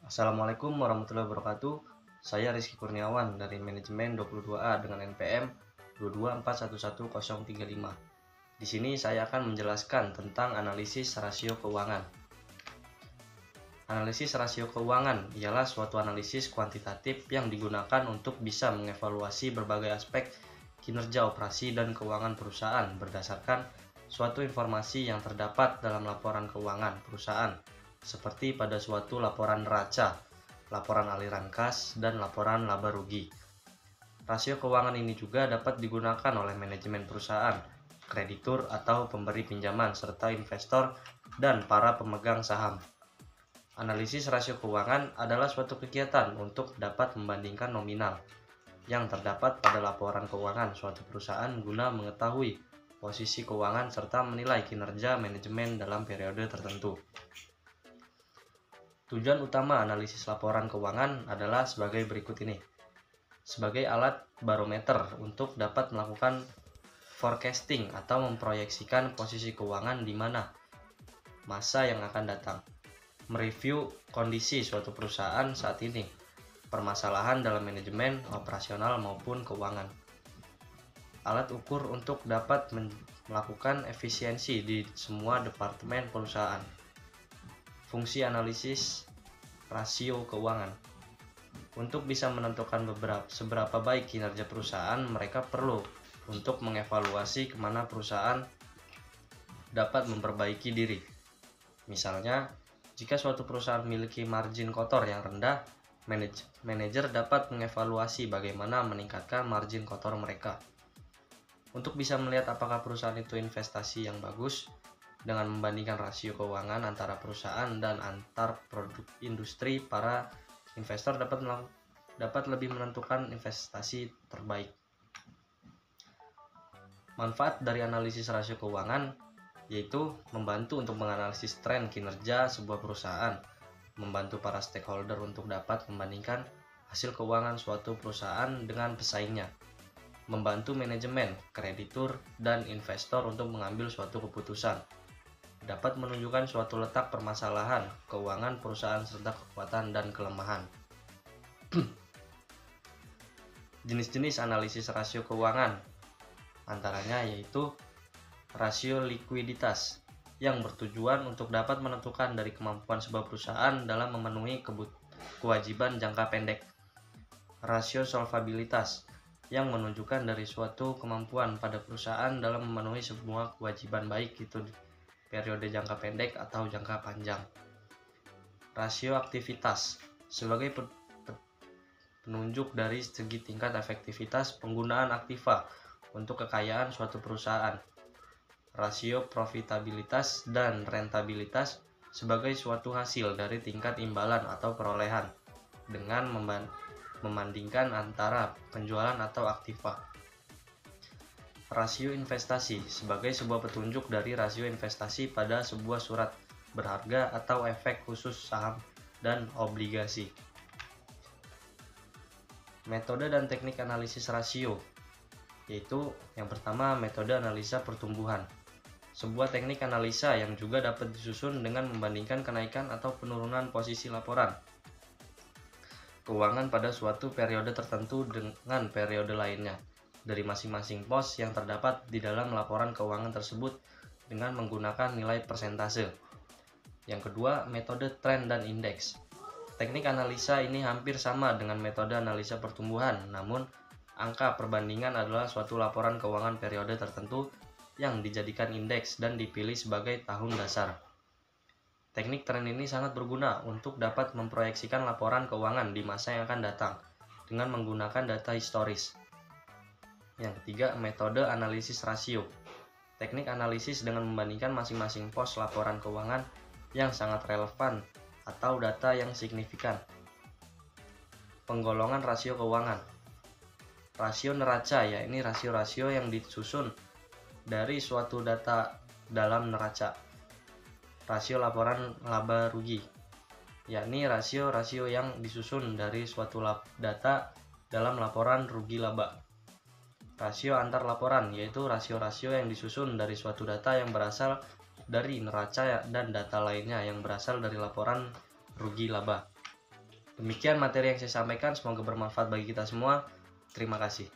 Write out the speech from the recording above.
Assalamualaikum warahmatullahi wabarakatuh. Saya Rizky Kurniawan dari Manajemen 22A dengan NPM 224111035. Di sini saya akan menjelaskan tentang analisis rasio keuangan. Analisis rasio keuangan ialah suatu analisis kuantitatif yang digunakan untuk bisa mengevaluasi berbagai aspek kinerja operasi dan keuangan perusahaan berdasarkan suatu informasi yang terdapat dalam laporan keuangan perusahaan, seperti pada suatu laporan neraca, laporan aliran kas, dan laporan laba rugi. Rasio keuangan ini juga dapat digunakan oleh manajemen perusahaan, kreditur atau pemberi pinjaman, serta investor dan para pemegang saham. Analisis rasio keuangan adalah suatu kegiatan untuk dapat membandingkan nominal yang terdapat pada laporan keuangan suatu perusahaan guna mengetahui posisi keuangan serta menilai kinerja manajemen dalam periode tertentu. Tujuan utama analisis laporan keuangan adalah sebagai berikut ini. Sebagai alat barometer untuk dapat melakukan forecasting atau memproyeksikan posisi keuangan di mana masa yang akan datang. Mereview kondisi suatu perusahaan saat ini, permasalahan dalam manajemen, operasional maupun keuangan. Alat ukur untuk dapat melakukan efisiensi di semua departemen perusahaan. Fungsi analisis rasio keuangan. Untuk bisa menentukan seberapa baik kinerja perusahaan, mereka perlu untuk mengevaluasi kemana perusahaan dapat memperbaiki diri. Misalnya, jika suatu perusahaan memiliki margin kotor yang rendah, manajer dapat mengevaluasi bagaimana meningkatkan margin kotor mereka. Untuk bisa melihat apakah perusahaan itu investasi yang bagus, dengan membandingkan rasio keuangan antara perusahaan dan antar produk industri, para investor dapat lebih menentukan investasi terbaik. Manfaat dari analisis rasio keuangan yaitu membantu untuk menganalisis tren kinerja sebuah perusahaan, membantu para stakeholder untuk dapat membandingkan hasil keuangan suatu perusahaan dengan pesaingnya, membantu manajemen, kreditur, dan investor untuk mengambil suatu keputusan, dapat menunjukkan suatu letak permasalahan keuangan perusahaan serta kekuatan dan kelemahan. Jenis-jenis analisis rasio keuangan antaranya yaitu rasio likuiditas yang bertujuan untuk dapat menentukan dari kemampuan sebuah perusahaan dalam memenuhi kewajiban jangka pendek. Rasio solvabilitas yang menunjukkan dari suatu kemampuan pada perusahaan dalam memenuhi semua kewajiban baik itu di periode jangka pendek atau jangka panjang. Rasio aktivitas sebagai penunjuk dari segi tingkat efektivitas penggunaan aktiva untuk kekayaan suatu perusahaan. Rasio profitabilitas dan rentabilitas sebagai suatu hasil dari tingkat imbalan atau perolehan dengan membandingkan antara penjualan atau aktiva. Rasio investasi sebagai sebuah petunjuk dari rasio investasi pada sebuah surat berharga atau efek khusus saham dan obligasi. Metode dan teknik analisis rasio yaitu yang pertama, metode analisa pertumbuhan. Sebuah teknik analisa yang juga dapat disusun dengan membandingkan kenaikan atau penurunan posisi laporan keuangan pada suatu periode tertentu dengan periode lainnya dari masing-masing pos yang terdapat di dalam laporan keuangan tersebut dengan menggunakan nilai persentase. Yang kedua, metode tren dan indeks. Teknik analisa ini hampir sama dengan metode analisa pertumbuhan, namun angka perbandingan adalah suatu laporan keuangan periode tertentu yang dijadikan indeks dan dipilih sebagai tahun dasar. Teknik tren ini sangat berguna untuk dapat memproyeksikan laporan keuangan di masa yang akan datang dengan menggunakan data historis. Yang ketiga, metode analisis rasio. Teknik analisis dengan membandingkan masing-masing pos laporan keuangan yang sangat relevan atau data yang signifikan. Penggolongan rasio keuangan. Rasio neraca, yakni rasio-rasio yang disusun dari suatu data dalam neraca. Rasio laporan laba rugi, yakni rasio-rasio yang disusun dari suatu data dalam laporan rugi laba. Rasio antar laporan, yaitu rasio-rasio yang disusun dari suatu data yang berasal dari neraca dan data lainnya yang berasal dari laporan rugi laba. Demikian materi yang saya sampaikan, semoga bermanfaat bagi kita semua. Terima kasih.